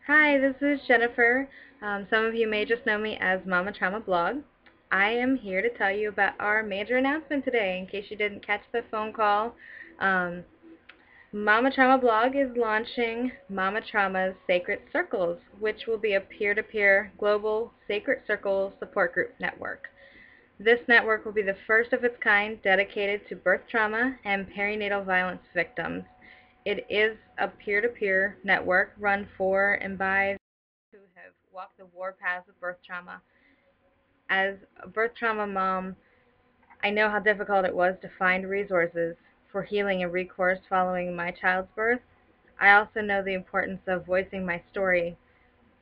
Hi, this is Jennifer. Some of you may just know me as Mama Trauma Blog. I am here to tell you about our major announcement today, in case you didn't catch the phone call. Um, Mama Trauma Blog is launching Mama Trauma's Sacred Circles, which will be a peer-to-peer global Sacred Circle support group network. This network will be the first of its kind dedicated to birth trauma and perinatal violence victims. It is a peer-to-peer network run for and by who have walked the warpath of birth trauma. As a birth trauma mom, I know how difficult it was to find resources for healing and recourse following my child's birth. I also know the importance of voicing my story,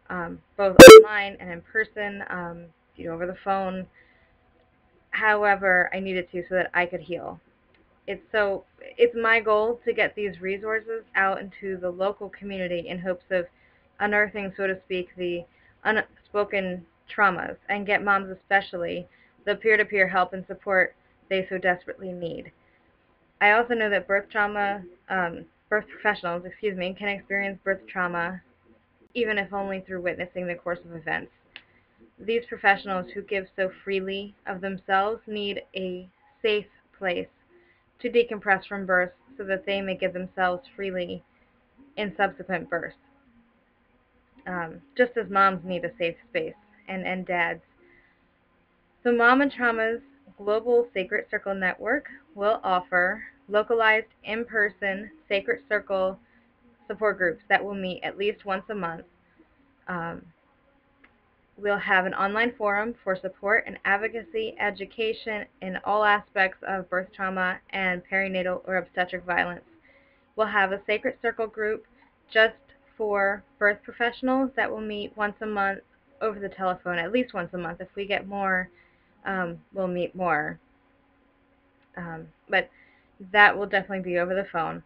both online and in person, over the phone, however I needed to so that I could heal. It's my goal to get these resources out into the local community in hopes of unearthing, so to speak, the unspoken traumas and get moms especially the peer-to-peer help and support they so desperately need. I also know that birth professionals, can experience birth trauma even if only through witnessing the course of events. These professionals who give so freely of themselves need a safe place to decompress from birth so that they may give themselves freely in subsequent births. Just as moms need a safe space, and dads. So Mama Trauma's Global Sacred Circle Network will offer localized in-person Sacred Circle support groups that will meet at least once a month. Um, we'll have an online forum for support and advocacy education in all aspects of birth trauma and perinatal or obstetric violence. We'll have a Sacred Circle group just for birth professionals that will meet once a month over the telephone, at least once a month. If we get more, we'll meet more. But that will definitely be over the phone.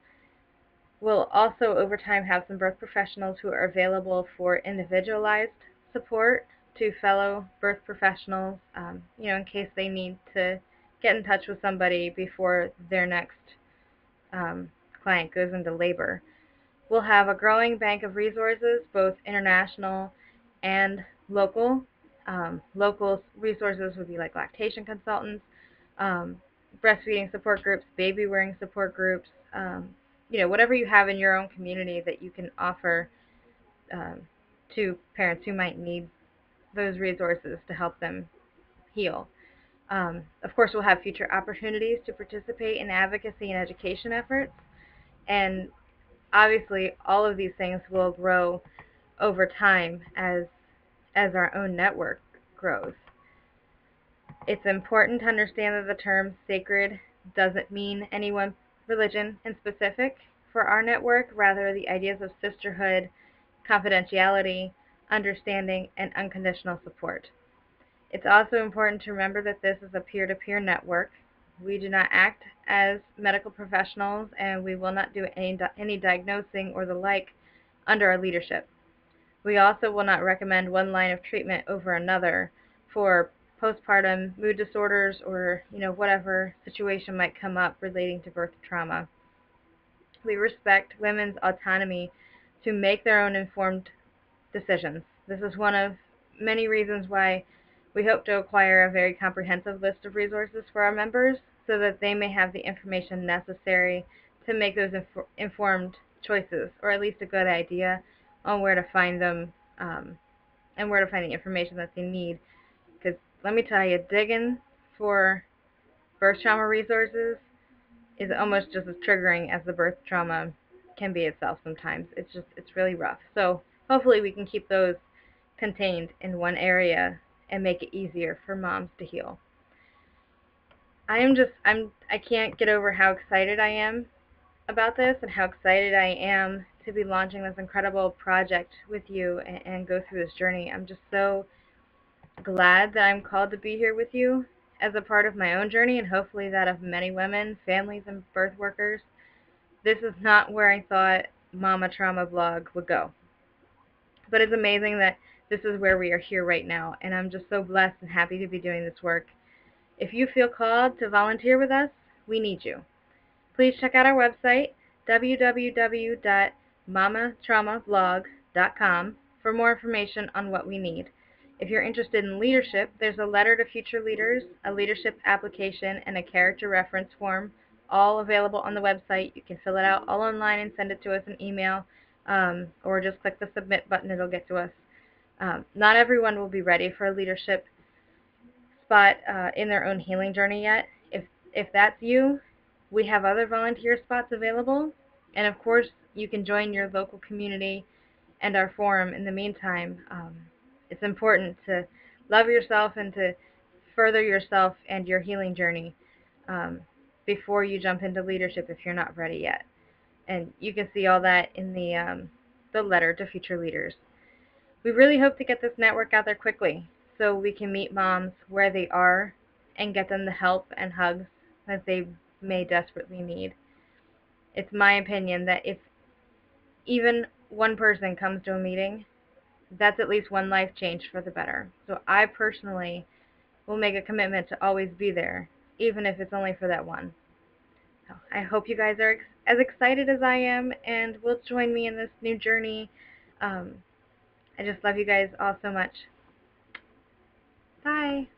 We'll also, over time, have some birth professionals who are available for individualized support to fellow birth professionals, in case they need to get in touch with somebody before their next client goes into labor. We'll have a growing bank of resources, both international and local. Local resources would be like lactation consultants, breastfeeding support groups, baby wearing support groups, whatever you have in your own community that you can offer um, to parents who might need those resources to help them heal. Of course, we'll have future opportunities to participate in advocacy and education efforts, and obviously all of these things will grow over time as our own network grows. It's important to understand that the term sacred doesn't mean any one religion in specific for our network, rather the ideas of sisterhood, confidentiality, understanding, and unconditional support. It's also important to remember that this is a peer-to-peer network. We do not act as medical professionals, and we will not do any diagnosing or the like under our leadership. We also will not recommend one line of treatment over another for postpartum mood disorders or whatever situation might come up relating to birth trauma. We respect women's autonomy to make their own informed decisions. This is one of many reasons why we hope to acquire a very comprehensive list of resources for our members so that they may have the information necessary to make those informed choices, or at least a good idea on where to find them and where to find the information that they need. Because let me tell you, digging for birth trauma resources is almost just as triggering as the birth trauma can be itself sometimes. It's really rough. So hopefully we can keep those contained in one area and make it easier for moms to heal. I can't get over how excited I am about this and how excited I am to be launching this incredible project with you and go through this journey. I'm just so glad that I'm called to be here with you as a part of my own journey and hopefully that of many women, families, and birth workers. This is not where I thought Mama Trauma Blog would go. But it's amazing that this is where we are here right now, and I'm just so blessed and happy to be doing this work. If you feel called to volunteer with us, we need you. Please check out our website, www.mamatraumablog.com. phone.Check.com for more information on what we need. If you're interested in leadership, there's a letter to future leaders, a leadership application, and a character reference form, all available on the website. You can fill it out all online and send it to us in email, or just click the submit button. It'll get to us. Not everyone will be ready for a leadership spot in their own healing journey yet. If that's you, we have other volunteer spots available, and of course, you can join your local community and our forum in the meantime. It's important to love yourself and to further yourself and your healing journey um, before you jump into leadership if you're not ready yet. And you can see all that in the letter to future leaders. We really hope to get this network out there quickly so we can meet moms where they are and get them the help and hugs that they may desperately need. It's my opinion that if even one person comes to a meeting, that's at least one life changed for the better. So I personally will make a commitment to always be there, even if it's only for that one. So I hope you guys are as excited as I am and will join me in this new journey. I just love you guys all so much. Bye.